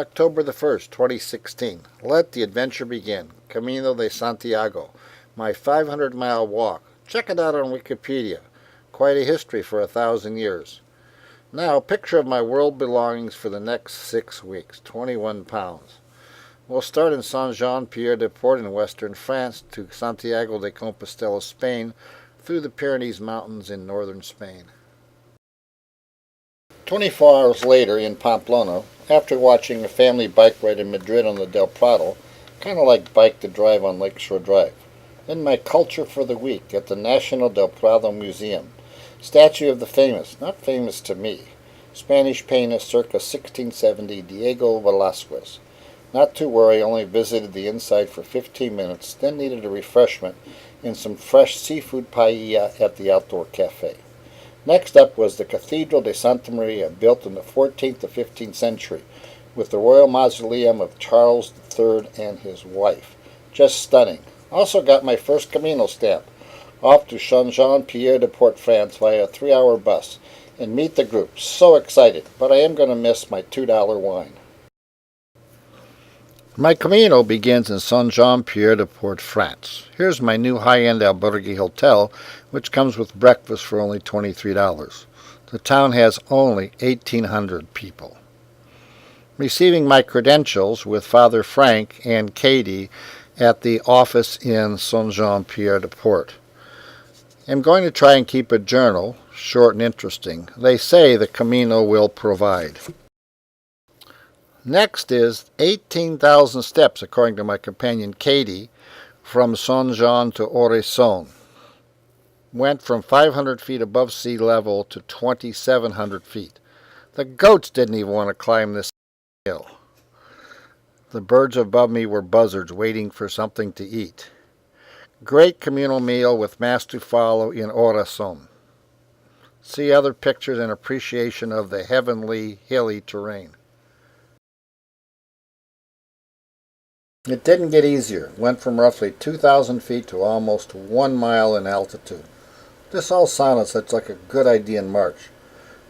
October the 1st, 2016. Let the adventure begin. Camino de Santiago. My 500-mile walk. Check it out on Wikipedia. Quite a history for 1,000 years. Now, a picture of my world belongings for the next 6 weeks. 21 pounds. We'll start in Saint-Jean-Pied-de-Port in western France to Santiago de Compostela, Spain, through the Pyrenees Mountains in northern Spain. 24 hours later in Pamplona, after watching a family bike ride in Madrid on the Del Prado, kind of like Bike to Drive on Lakeshore Drive. Then my culture for the week at the National Del Prado Museum. Statue of the famous, not famous to me, Spanish painter circa 1670 Diego Velázquez. Not to worry, only visited the inside for 15 minutes, then needed a refreshment in some fresh seafood paella at the outdoor cafe. Next up was the Cathedral de Santa Maria, built in the 14th to 15th century, with the royal mausoleum of Charles III and his wife. Just stunning. Also got my first Camino stamp, off to Saint-Jean-Pied-de-Port, France via a 3-hour bus, and meet the group. So excited, but I am going to miss my $2 wine. My Camino begins in Saint-Jean-Pied-de-Port, France. Here's my new high-end albergue hotel, which comes with breakfast for only $23. The town has only 1,800 people. Receiving my credentials with Father Frank and Katie at the office in Saint-Jean-Pied-de-Port. I'm going to try and keep a journal, short and interesting. They say the Camino will provide. Next is 18,000 steps, according to my companion Katie, from Saint-Jean to Orisson. Went from 500 feet above sea level to 2,700 feet. The goats didn't even want to climb this hill. The birds above me were buzzards waiting for something to eat. Great communal meal with mass to follow in Orisson. See other pictures and appreciation of the heavenly, hilly terrain. It didn't get easier. Went from roughly 2,000 feet to almost 1 mile in altitude. This all sounded such like a good idea in March.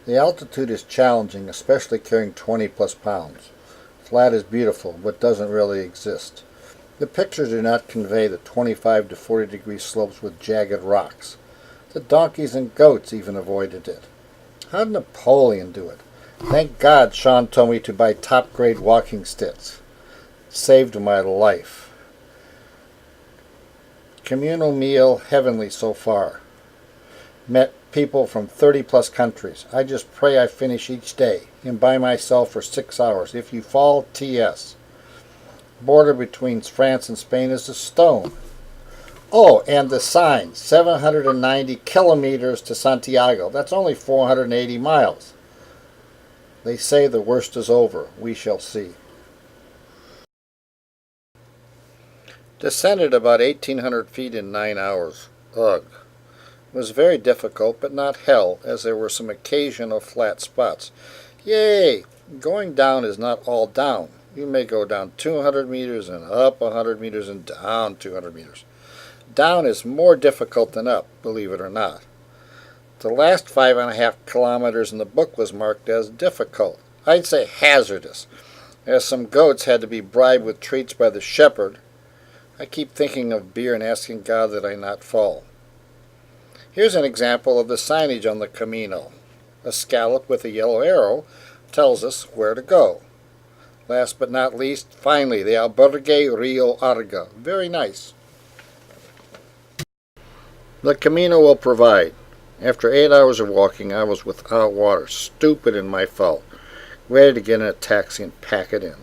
The altitude is challenging, especially carrying 20+ pounds. Flat is beautiful, but doesn't really exist. The pictures do not convey the 25 to 40 degree slopes with jagged rocks. The donkeys and goats even avoided it. How did Napoleon do it? Thank God Sean told me to buy top-grade walking sticks. Saved my life. Communal meal, heavenly so far. Met people from 30+ countries. I just pray I finish each day and by myself for 6 hours. If you fall, TS. Border between France and Spain is a stone. Oh, and the sign, 790 kilometers to Santiago. That's only 480 miles. They say the worst is over. We shall see. Descended about 1,800 feet in 9 hours. Ugh. It was very difficult, but not hell, as there were some occasional flat spots. Yay! Going down is not all down. You may go down 200 meters and up 100 meters and down 200 meters. Down is more difficult than up, believe it or not. The last 5.5 kilometers in the book was marked as difficult. I'd say hazardous, as some goats had to be bribed with treats by the shepherd. I keep thinking of beer and asking God that I not fall. Here's an example of the signage on the Camino. A scallop with a yellow arrow tells us where to go. Last but not least, finally, the Albergue Rio Arga. Very nice. The Camino will provide. After 8 hours of walking, I was without water, stupid in my fault, ready to get in a taxi and pack it in.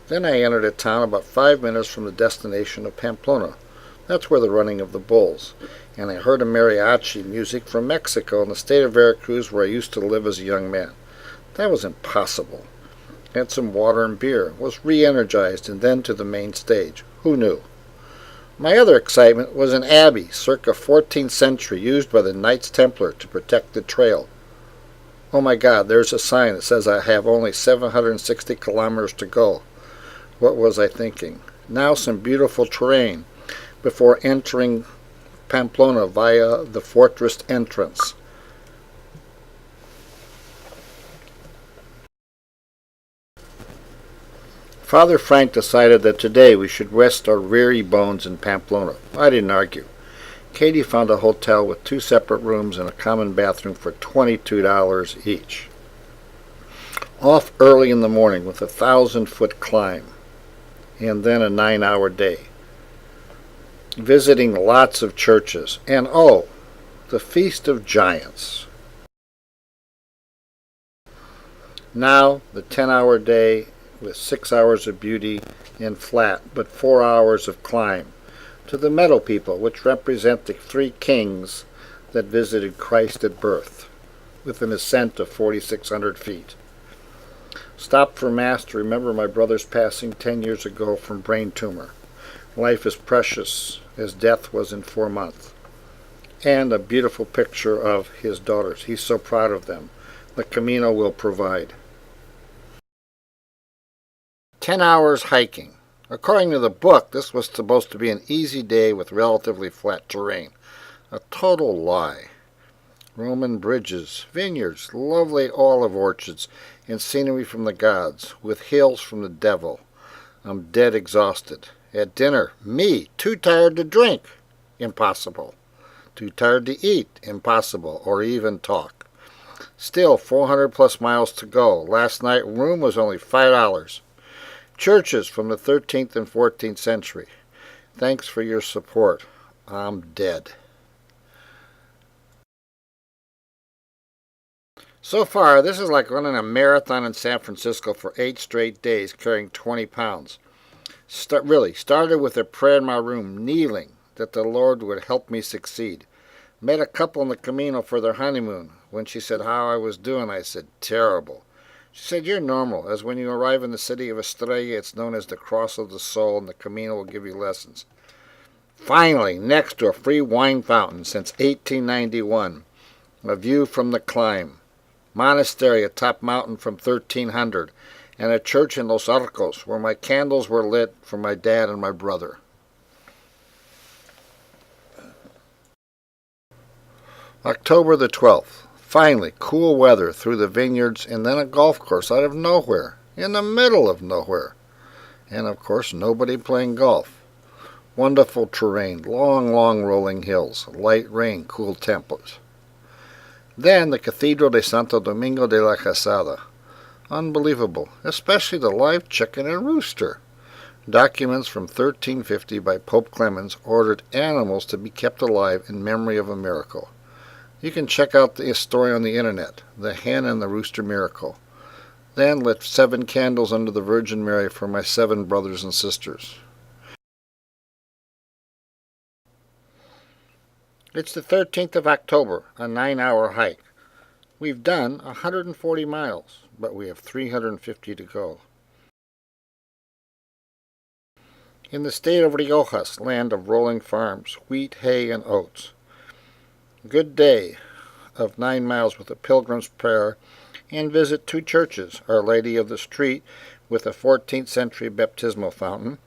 Then I entered a town about 5 minutes from the destination of Pamplona. That's where the running of the bulls. And I heard a mariachi music from Mexico in the state of Veracruz, where I used to live as a young man. That was impossible. Had some water and beer, was re-energized, and then to the main stage. Who knew? My other excitement was an abbey, circa 14th century, used by the Knights Templar to protect the trail. Oh my God, there's a sign that says I have only 760 kilometers to go. What was I thinking? Now some beautiful terrain before entering Pamplona via the fortress entrance. Father Frank decided that today we should rest our weary bones in Pamplona. I didn't argue. Katie found a hotel with 2 separate rooms and a common bathroom for $22 each. Off early in the morning with a 1,000-foot climb, and then a 9-hour day. Visiting lots of churches, and the Feast of Giants. Now the 10-hour day with 6 hours of beauty and flat, but 4 hours of climb, to the Meadow People, which represent the 3 kings that visited Christ at birth, with an ascent of 4,600 feet. Stopped for Mass to remember my brother's passing 10 years ago from brain tumor. Life is precious, as death was in 4 months. And a beautiful picture of his daughters. He's so proud of them. The Camino will provide. 10 hours hiking. According to the book, this was supposed to be an easy day with relatively flat terrain. A total lie. Roman bridges, vineyards, lovely olive orchards, and scenery from the gods, with hills from the devil. I'm dead exhausted. At dinner, me, too tired to drink. Impossible. Too tired to eat. Impossible. Or even talk. Still, 400 plus miles to go. Last night, room was only $5. Churches from the 13th and 14th century. Thanks for your support. I'm dead. So far, this is like running a marathon in San Francisco for 8 straight days, carrying 20 pounds. Started with a prayer in my room, kneeling, that the Lord would help me succeed. Met a couple in the Camino for their honeymoon. When she said how I was doing, I said, terrible. She said, you're normal, as when you arrive in the city of Estrella, it's known as the Cross of the Soul, and the Camino will give you lessons. Finally, next to a free wine fountain since 1891, a view from the climb, monastery atop mountain from 1300, and a church in Los Arcos where my candles were lit for my dad and my brother. October the 12th. Finally, cool weather through the vineyards and then a golf course out of nowhere, in the middle of nowhere. And of course, nobody playing golf. Wonderful terrain, long rolling hills, light rain, cool temperatures. Then the Cathedral de Santo Domingo de la Calzada. Unbelievable, especially the live chicken and rooster. Documents from 1350 by Pope Clemens ordered animals to be kept alive in memory of a miracle. You can check out the story on the internet, The Hen and the Rooster Miracle. Then lit 7 candles under the Virgin Mary for my 7 brothers and sisters. It's the 13th of October, a 9-hour hike. We've done 140 miles, but we have 350 to go. In the state of Riojas, land of rolling farms, wheat, hay, and oats. Good day of 9 miles with a pilgrim's prayer and visit 2 churches, Our Lady of the Street with a 14th century baptismal fountain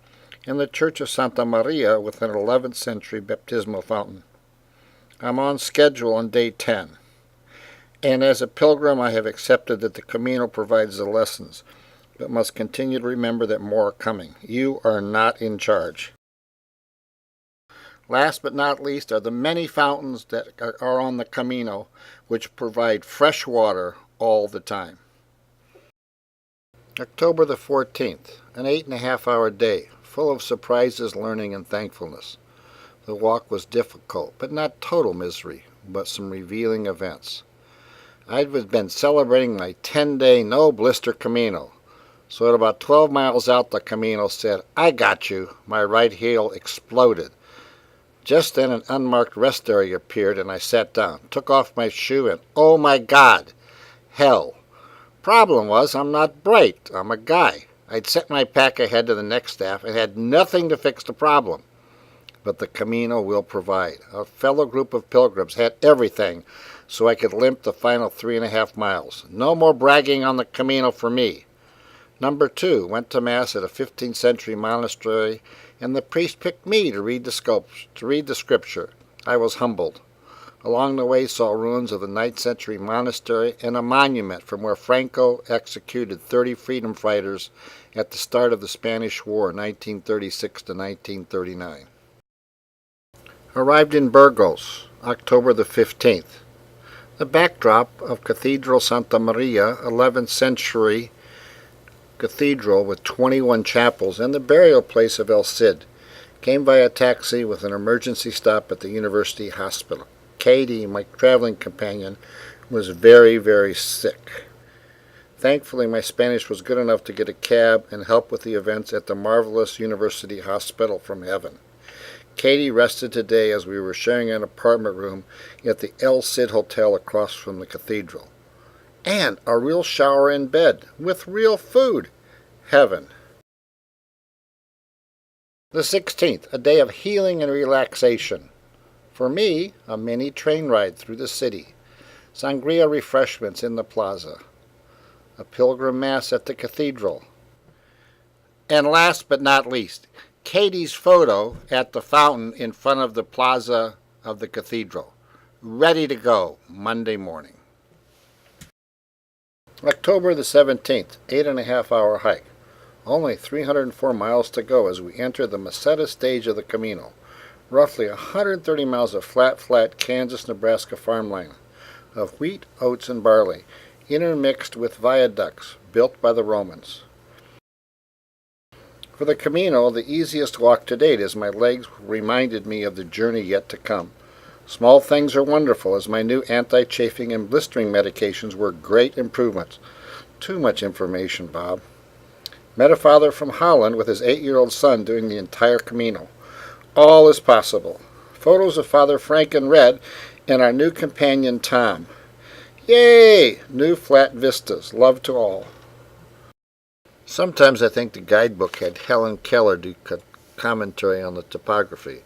and the Church of Santa Maria with an 11th century baptismal fountain. I'm on schedule on day 10, and as a pilgrim I have accepted that the Camino provides the lessons, but must continue to remember that more are coming. You are not in charge. Last but not least are the many fountains that are on the Camino, which provide fresh water all the time. October the 14th, an 8.5-hour day, full of surprises, learning, and thankfulness. The walk was difficult, but not total misery, but some revealing events. I'd been celebrating my 10-day no-blister Camino, so at about 12 miles out the Camino said, I got you. My right heel exploded. Just then an unmarked rest area appeared and I sat down, took off my shoe and, oh my God, hell. Problem was, I'm not bright. I'm a guy. I'd set my pack ahead to the next staff and had nothing to fix the problem. But the Camino will provide. A fellow group of pilgrims had everything so I could limp the final 3.5 miles. No more bragging on the Camino for me. Number 2, went to Mass at a 15th century monastery, and the priest picked me to read the scripture. I was humbled. Along the way saw ruins of the 9th century monastery and a monument from where Franco executed 30 freedom fighters at the start of the Spanish War, 1936 to 1939. Arrived in Burgos, October the 15th. The backdrop of Cathedral Santa Maria, 11th century cathedral with 21 chapels, and the burial place of El Cid. Came by a taxi with an emergency stop at the University Hospital. Katie, my traveling companion, was very, very sick. Thankfully, my Spanish was good enough to get a cab and help with the events at the marvelous University Hospital from heaven. Katie rested today as we were sharing an apartment room at the El Cid Hotel across from the cathedral. And a real shower in bed, with real food. Heaven. The 16th, a day of healing and relaxation. For me, a mini train ride through the city. Sangria refreshments in the plaza. A pilgrim mass at the cathedral. And last but not least, Katie's photo at the fountain in front of the plaza of the cathedral. Ready to go Monday morning. October the 17th, 8.5-hour hike. Only 304 miles to go as we enter the Meseta stage of the Camino. Roughly 130 miles of flat Kansas-Nebraska farmland of wheat, oats, and barley, intermixed with viaducts built by the Romans. For the Camino, the easiest walk to date, as my legs reminded me of the journey yet to come. Small things are wonderful, as my new anti-chafing and blistering medications were great improvements. Too much information, Bob. Met a father from Holland with his 8-year-old son doing the entire Camino. All is possible. Photos of Father Frank in red and our new companion Tom. Yay! New flat vistas. Love to all. Sometimes I think the guidebook had Helen Keller do commentary on the topography.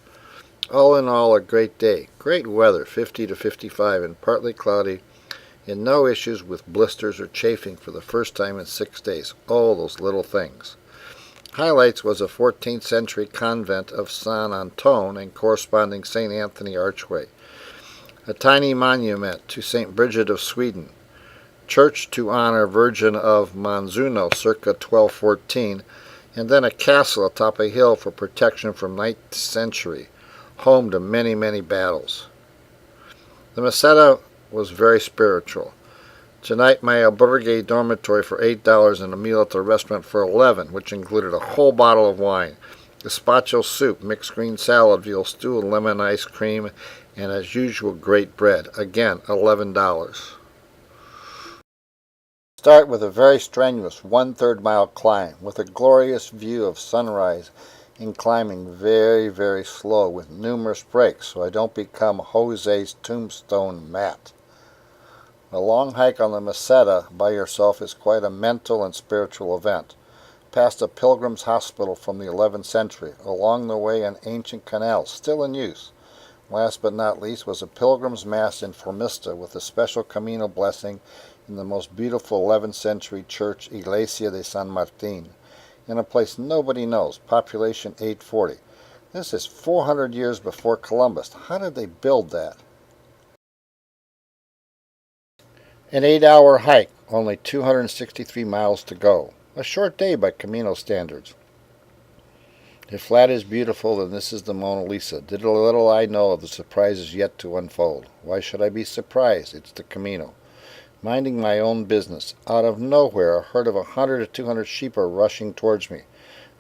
All in all, a great day. Great weather, 50 to 55 and partly cloudy, and no issues with blisters or chafing for the first time in 6 days. All those little things. Highlights was a 14th century convent of San Antone and corresponding St. Anthony archway. A tiny monument to St. Bridget of Sweden. Church to honor Virgin of Monzuno circa 1214, and then a castle atop a hill for protection from 9th century, home to many, many battles. The Meseta was very spiritual. Tonight my albergue dormitory for $8 and a meal at the restaurant for $11, which included a whole bottle of wine, gazpacho soup, mixed green salad, veal stew, and lemon ice cream, and as usual great bread. Again, $11. Start with a very strenuous 1/3 mile climb with a glorious view of sunrise and climbing very, very slow with numerous breaks so I don't become Jose's tombstone Matt. A long hike on the Meseta by yourself is quite a mental and spiritual event. Past a pilgrim's hospital from the 11th century, along the way an ancient canal still in use. Last but not least was a pilgrim's mass in Formista with a special Camino blessing in the most beautiful 11th century church, Iglesia de San Martin, in a place nobody knows, population 840. This is 400 years before Columbus. How did they build that? An 8-hour hike, only 263 miles to go. A short day by Camino standards. If flat is beautiful, then this is the Mona Lisa. Little I know of the surprises yet to unfold. Why should I be surprised? It's the Camino. Minding my own business. Out of nowhere, a herd of 100 to 200 sheep are rushing towards me.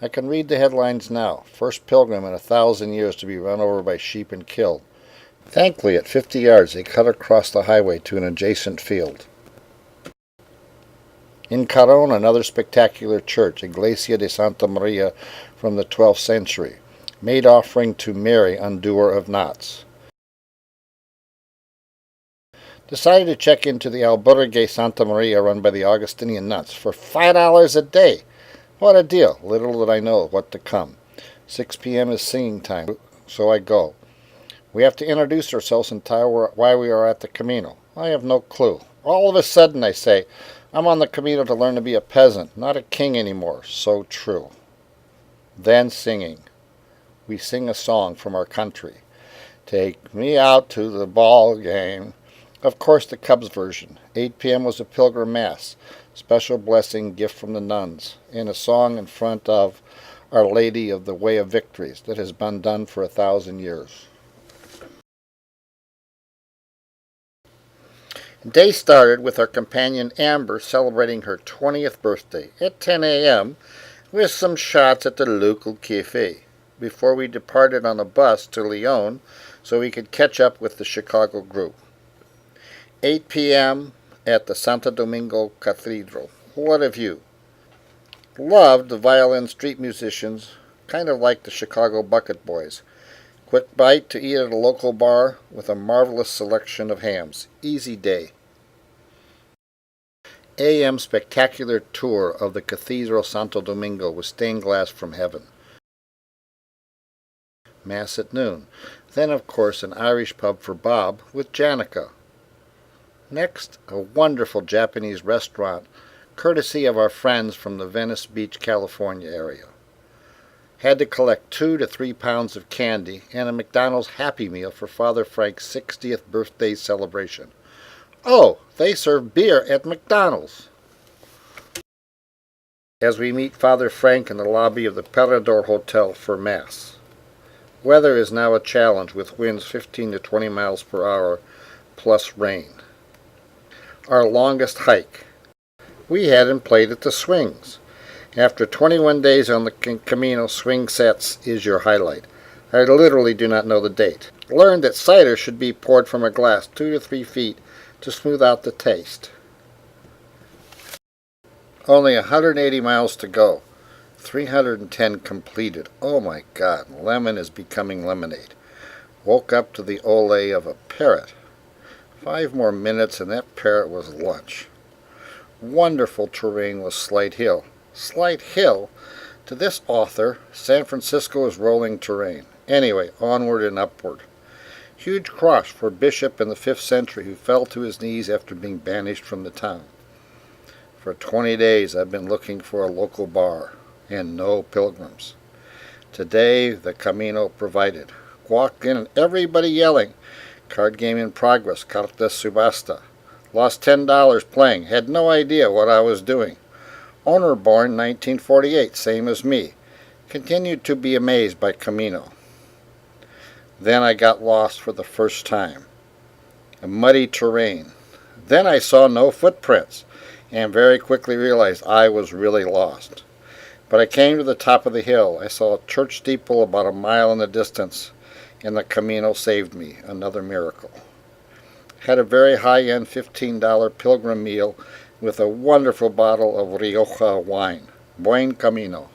I can read the headlines now. First pilgrim in 1,000 years to be run over by sheep and killed. Thankfully, at 50 yards, they cut across the highway to an adjacent field. In Caron, another spectacular church, Iglesia de Santa Maria from the 12th century, made offering to Mary, undoer of knots. Decided to check into the albergue Santa Maria run by the Augustinian nuns for $5 a day. What a deal. Little did I know what to come. 6 p.m. is singing time, so I go. We have to introduce ourselves and tell why we are at the Camino. I have no clue. All of a sudden I say, I'm on the Camino to learn to be a peasant, not a king anymore. So true. Then singing. We sing a song from our country. Take me out to the ball game. Of course, the Cubs version. 8 p.m. was a pilgrim mass, special blessing, gift from the nuns, and a song in front of Our Lady of the Way of Victories that has been done for 1,000 years. Day started with our companion Amber celebrating her 20th birthday at 10 a.m. with some shots at the local cafe before we departed on a bus to Lyon so we could catch up with the Chicago group. 8 p.m. at the Santo Domingo Cathedral. What a view. Loved the violin street musicians, kind of like the Chicago Bucket Boys. Quick bite to eat at a local bar with a marvelous selection of hams. Easy day. AM spectacular tour of the Cathedral Santo Domingo with stained glass from heaven. Mass at noon. Then, of course, an Irish pub for Bob with Janica. Next, a wonderful Japanese restaurant, courtesy of our friends from the Venice Beach, California area. Had to collect 2 to 3 pounds of candy and a McDonald's Happy Meal for Father Frank's 60th birthday celebration. Oh, they serve beer at McDonald's. As we meet Father Frank in the lobby of the Perador Hotel for Mass. Weather is now a challenge with winds 15 to 20 miles per hour plus rain. Our longest hike. We hadn't played at the swings. After 21 days on the Camino, swing sets is your highlight. I literally do not know the date. Learned that cider should be poured from a glass 2 to 3 feet to smooth out the taste. Only 180 miles to go. 310 completed. Oh my God, lemon is becoming lemonade. Woke up to the ole of a parrot. 5 more minutes and that parrot was lunch. Wonderful terrain with Slight Hill. Slight Hill? To this author, San Francisco is rolling terrain. Anyway, onward and upward. Huge cross for Bishop in the 5th century who fell to his knees after being banished from the town. For 20 days I've been looking for a local bar, and no pilgrims. Today the Camino provided. Walked in and everybody yelling. Card game in progress, Carta Subasta. Lost $10 playing, had no idea what I was doing. Owner born 1948, same as me. Continued to be amazed by Camino. Then I got lost for the first time. A muddy terrain. Then I saw no footprints, and very quickly realized I was really lost. But I came to the top of the hill. I saw a church steeple about a mile in the distance, and the Camino saved me, another miracle. Had a very high-end $15 pilgrim meal with a wonderful bottle of Rioja wine. Buen Camino.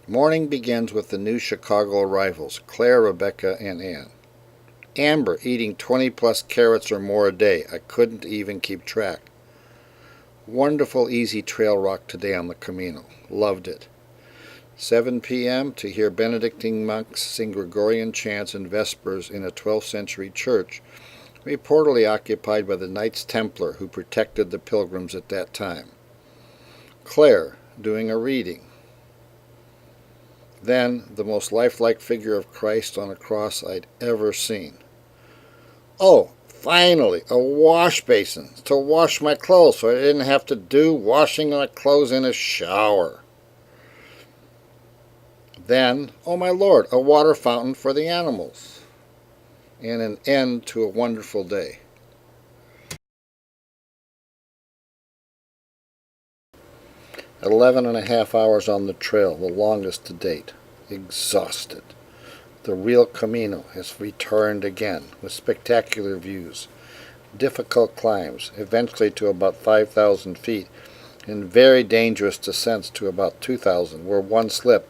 Morning begins with the new Chicago arrivals, Claire, Rebecca, and Ann. Amber eating 20-plus carrots or more a day. I couldn't even keep track. Wonderful easy trail rock today on the Camino. Loved it. 7 p.m. to hear Benedictine monks sing Gregorian chants and Vespers in a 12th century church, reportedly occupied by the Knights Templar who protected the pilgrims at that time. Claire doing a reading. Then the most lifelike figure of Christ on a cross I'd ever seen. Oh, finally, a wash basin to wash my clothes so I didn't have to do washing my clothes in a shower. Then, oh my Lord, a water fountain for the animals. And an end to a wonderful day. At 11.5 hours on the trail, the longest to date. Exhausted. The real Camino has returned again with spectacular views. Difficult climbs, eventually to about 5,000 feet, and very dangerous descents to about 2,000, where one slip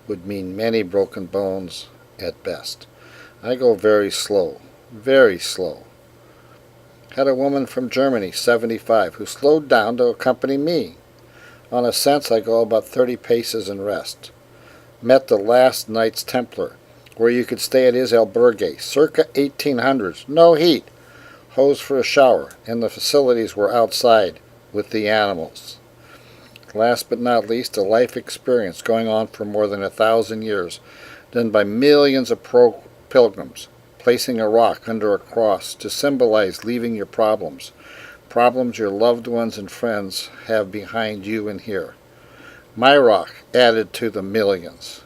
would mean many broken bones at best. I go very slow, very slow. Had a woman from Germany, 75, who slowed down to accompany me. On ascents I go about 30 paces and rest. Met the last Knights Templar, where you could stay at his albergue, circa 1800s, no heat, hose for a shower, and the facilities were outside with the animals. Last but not least, a life experience going on for more than 1,000 years, done by millions of pilgrims, placing a rock under a cross to symbolize leaving your problems, problems your loved ones and friends have behind you and here. My rock added to the millions.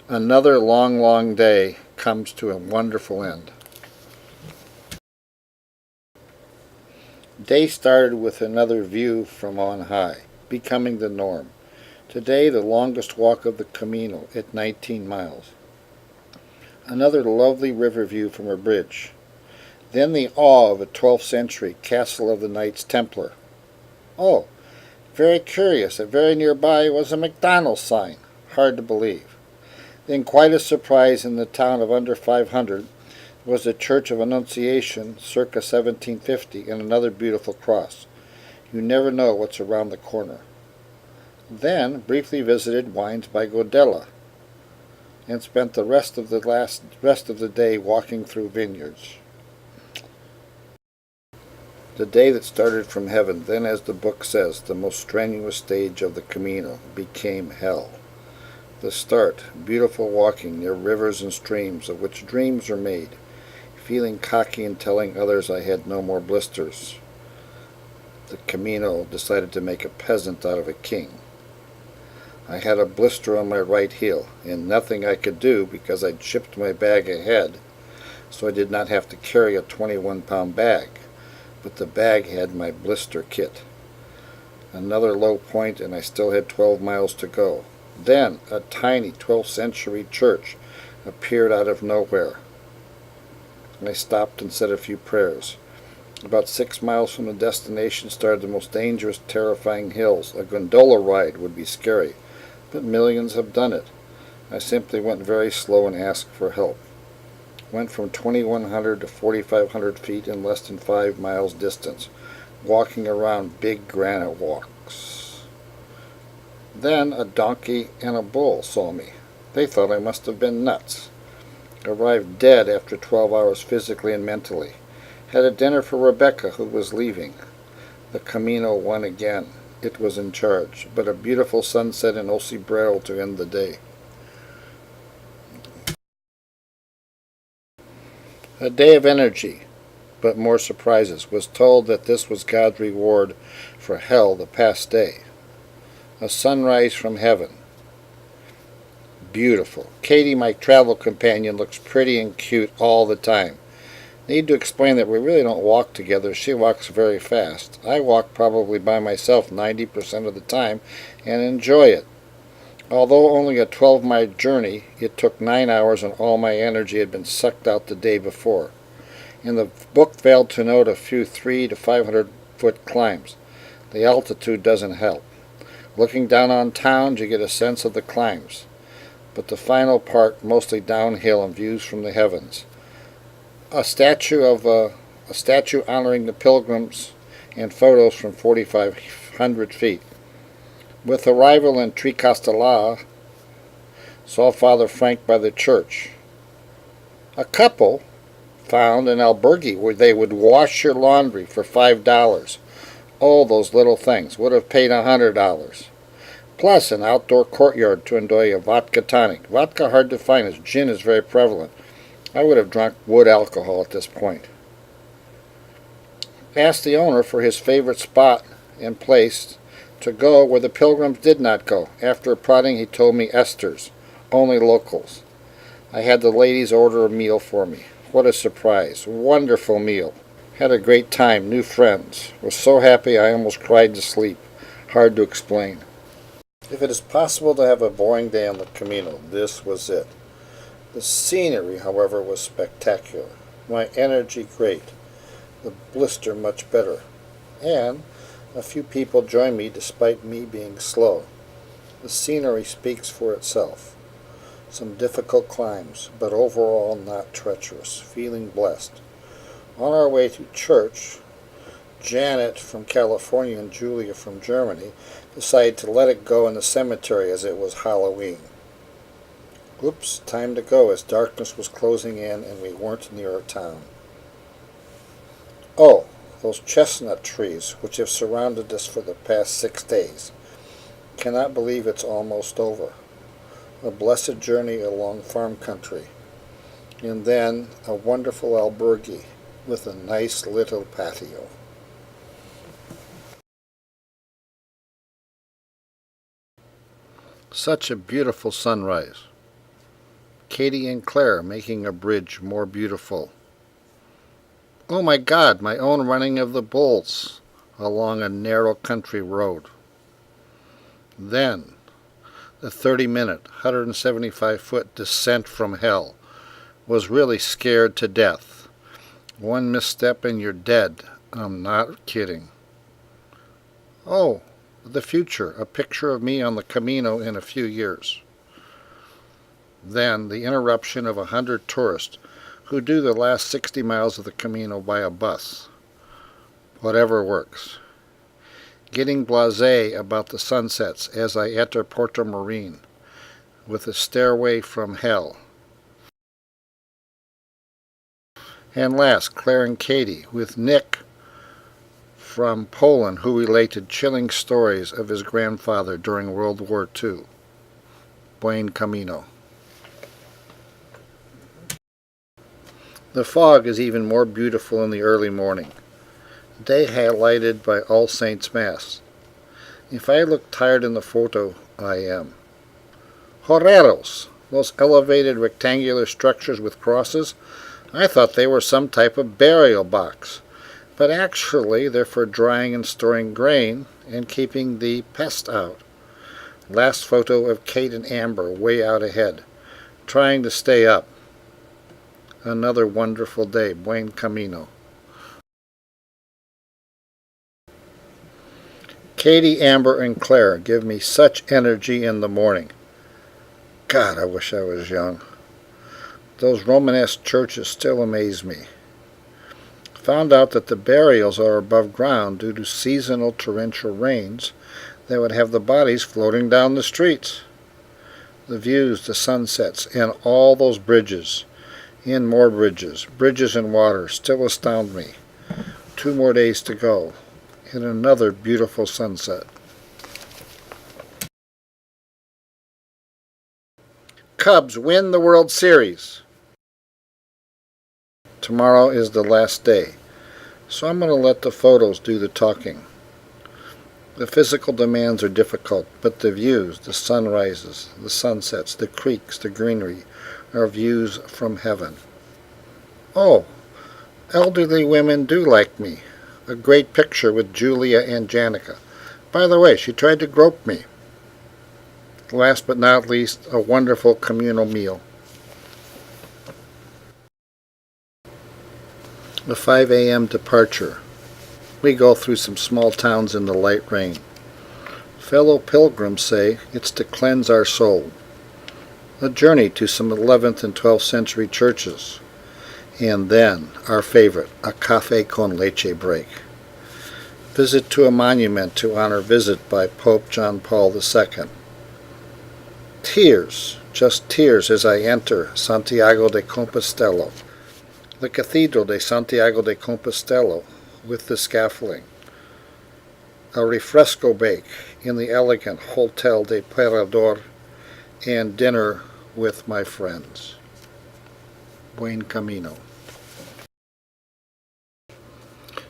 Another long, long day comes to a wonderful end. Day started with another view from on high, becoming the norm. Today, the longest walk of the Camino at 19 miles. Another lovely river view from a bridge. Then the awe of a 12th century castle of the Knights Templar. Oh, very curious that very nearby was a McDonald's sign. Hard to believe. Then quite a surprise in the town of under 500 was the Church of Annunciation circa 1750 and another beautiful cross. You never know what's around the corner. Then briefly visited Wines by Godella and spent the rest of the day walking through vineyards. The day that started from heaven, then as the book says, the most strenuous stage of the Camino, became hell. The start, beautiful walking near rivers and streams of which dreams are made, feeling cocky and telling others I had no more blisters. The Camino decided to make a peasant out of a king. I had a blister on my right heel, and nothing I could do because I'd shipped my bag ahead, so I did not have to carry a 21-pound bag, but the bag had my blister kit. Another low point, and I still had 12 miles to go. Then a tiny 12th century church appeared out of nowhere. I stopped and said a few prayers. About 6 miles from the destination started the most dangerous, terrifying hills. A gondola ride would be scary, but millions have done it. I simply went very slow and asked for help. Went from 2,100 to 4,500 feet in less than 5 miles distance, walking around big granite walks. Then a donkey and a bull saw me. They thought I must have been nuts. Arrived dead after 12 hours physically and mentally. Had a dinner for Rebecca, who was leaving. The Camino won again. It was in charge, but a beautiful sunset in Ocibrero to end the day. A day of energy, but more surprises. Was told that this was God's reward for hell the past day. A sunrise from heaven. Beautiful. Katie, my travel companion, looks pretty and cute all the time. Need to explain that we really don't walk together. She walks very fast. I walk probably by myself 90% of the time and enjoy it. Although only a 12-mile journey, it took 9 hours and all my energy had been sucked out the day before. And the book failed to note a few 300 to 500-foot climbs. The altitude doesn't help. Looking down on towns, you get a sense of the climbs. But the final part, mostly downhill and views from the heavens. A statue honoring the pilgrims and photos from 4,500 feet. With arrival in Tricastela, saw Father Frank by the church. A couple found an albergue where they would wash your laundry for $5. Oh, those little things. Would have paid $100. Plus an outdoor courtyard to enjoy a vodka tonic. Vodka hard to find as gin is very prevalent. I would have drunk wood alcohol at this point. Asked the owner for his favorite spot and place to go where the pilgrims did not go. After prodding, he told me Esther's, only locals. I had the ladies order a meal for me. What a surprise. Wonderful meal. Had a great time, new friends. Was so happy I almost cried to sleep. Hard to explain. If it is possible to have a boring day on the Camino, this was it. The scenery, however, was spectacular. My energy great. The blister much better. And a few people joined me despite me being slow. The scenery speaks for itself. Some difficult climbs, but overall not treacherous. Feeling blessed. On our way to church, Janet from California and Julia from Germany decided to let it go in the cemetery as it was Halloween. Oops, time to go as darkness was closing in and we weren't near our town. Oh, those chestnut trees which have surrounded us for the past 6 days. Cannot believe it's almost over. a blessed journey along farm country, and then a wonderful albergue with a nice little patio. Such a beautiful sunrise. Katie and Claire making a bridge more beautiful. Oh my God, my own running of the bulls along a narrow country road. Then, the 30-minute, 175-foot descent from hell was really scared to death. One misstep and you're dead. I'm not kidding. Oh, the future, a picture of me on the Camino in a few years. Then the interruption of 100 tourists who do the last 60 miles of the Camino by a bus. Whatever works. Getting blasé about the sunsets as I enter Porto Marine with a stairway from hell. And last, Claire and Katie with Nick from Poland, who related chilling stories of his grandfather during World War II. Buen Camino. The fog is even more beautiful in the early morning, day highlighted by All Saints' Mass. If I look tired in the photo, I am. Horeros, those elevated rectangular structures with crosses, I thought they were some type of burial box. But actually they're for drying and storing grain and keeping the pest out. Last photo of Kate and Amber way out ahead, trying to stay up. Another wonderful day. Buen Camino. Katie, Amber, and Claire give me such energy in the morning. God, I wish I was young. Those Romanesque churches still amaze me. Found out that the burials are above ground due to seasonal torrential rains that would have the bodies floating down the streets. The views, the sunsets, and all those bridges, and more bridges, bridges and water, still astound me. 2 more days to go, and another beautiful sunset. Cubs win the World Series. Tomorrow is the last day, so I'm going to let the photos do the talking. The physical demands are difficult, but the views, the sunrises, the sunsets, the creeks, the greenery, are views from heaven. Oh, elderly women do like me. A great picture with Julia and Janica. By the way, she tried to grope me. Last but not least, a wonderful communal meal. A 5 a.m. departure. We go through some small towns in the light rain. Fellow pilgrims say it's to cleanse our soul. A journey to some 11th and 12th century churches. And then, our favorite, a café con leche break. Visit to a monument to honor visit by Pope John Paul II. Tears, just tears as I enter Santiago de Compostela. The Cathedral de Santiago de Compostela with the scaffolding. A refresco bake in the elegant Hotel de Parador and dinner with my friends. Buen Camino.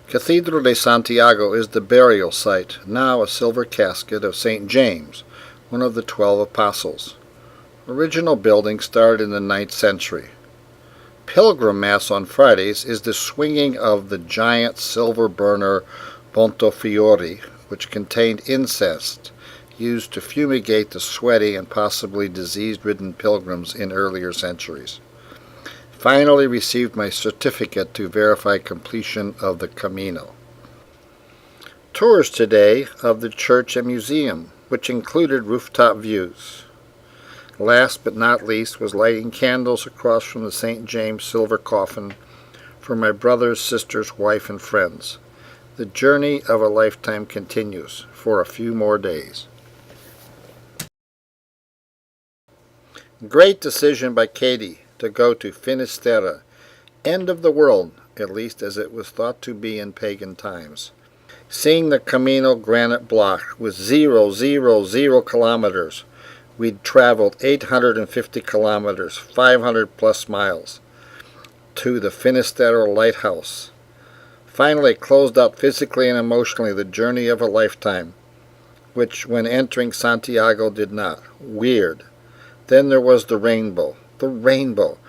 Cathedral de Santiago is the burial site, now a silver casket of St. James, one of the 12 apostles. Original building started in the 9th century. Pilgrim Mass on Fridays is the swinging of the giant silver burner Montefiore, which contained incense used to fumigate the sweaty and possibly disease-ridden pilgrims in earlier centuries. Finally received my certificate to verify completion of the Camino. Tours today of the church and museum, which included rooftop views. Last but not least was lighting candles across from the St. James silver coffin for my brother's sister's wife and friends. The journey of a lifetime continues for a few more days. Great decision by Katie to go to Finisterre, end of the world, at least as it was thought to be in pagan times. Seeing the Camino granite block with 0 kilometers, We'd traveled 850 kilometers, 500 plus miles, to the Finisterre lighthouse. Finally closed out physically and emotionally the journey of a lifetime, which when entering Santiago did not. Weird. Then there was the rainbow. The rainbow.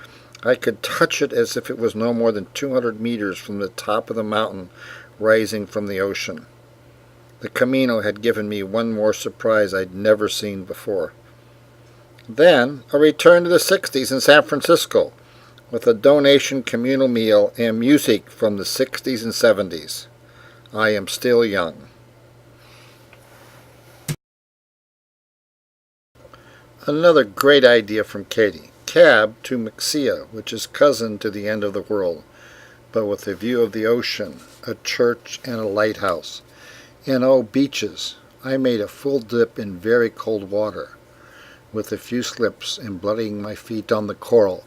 I could touch it as if it was no more than 200 meters from the top of the mountain rising from the ocean. The Camino had given me one more surprise I'd never seen before. Then a return to the 60s in San Francisco with a donation communal meal and music from the 60s and 70s. I am still young. Another great idea from Katie. Cab to Mixia, which is cousin to the end of the world, but with a view of the ocean, a church, and a lighthouse. And oh, beaches. I made a full dip in very cold water, with a few slips and bloodying my feet on the coral.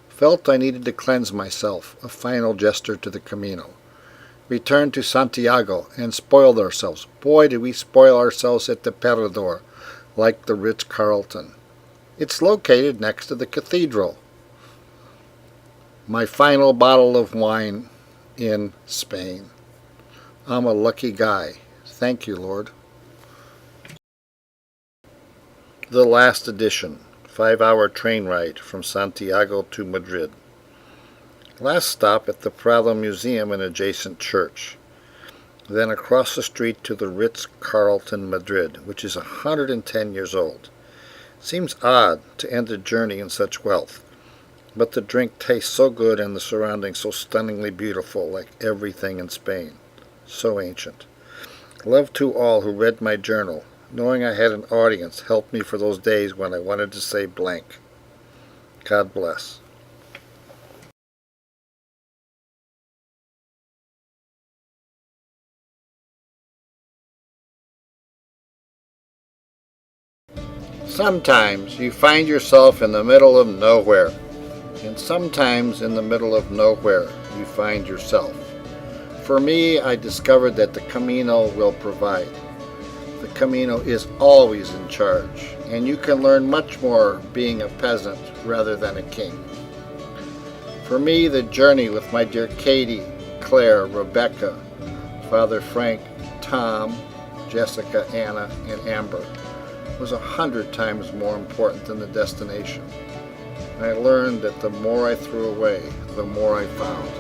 Felt I needed to cleanse myself, a final gesture to the Camino. Returned to Santiago and spoiled ourselves. Boy, did we spoil ourselves at the Parador, like the Ritz-Carlton. It's located next to the cathedral. My final bottle of wine in Spain. I'm a lucky guy. Thank you, Lord. The last edition. 5-hour train ride from Santiago to Madrid. Last stop at the Prado Museum and adjacent church. Then across the street to the Ritz-Carlton Madrid, which is 110 years old. Seems odd to end a journey in such wealth, but the drink tastes so good and the surroundings so stunningly beautiful, like everything in Spain. So ancient. Love to all who read my journal. Knowing I had an audience helped me for those days when I wanted to say blank. God bless. Sometimes you find yourself in the middle of nowhere, and sometimes in the middle of nowhere you find yourself. For me, I discovered that the Camino will provide. The Camino is always in charge, and you can learn much more being a peasant rather than a king. For me, the journey with my dear Katie, Claire, Rebecca, Father Frank, Tom, Jessica, Anna, and Amber was 100 times more important than the destination. I learned that the more I threw away, the more I found.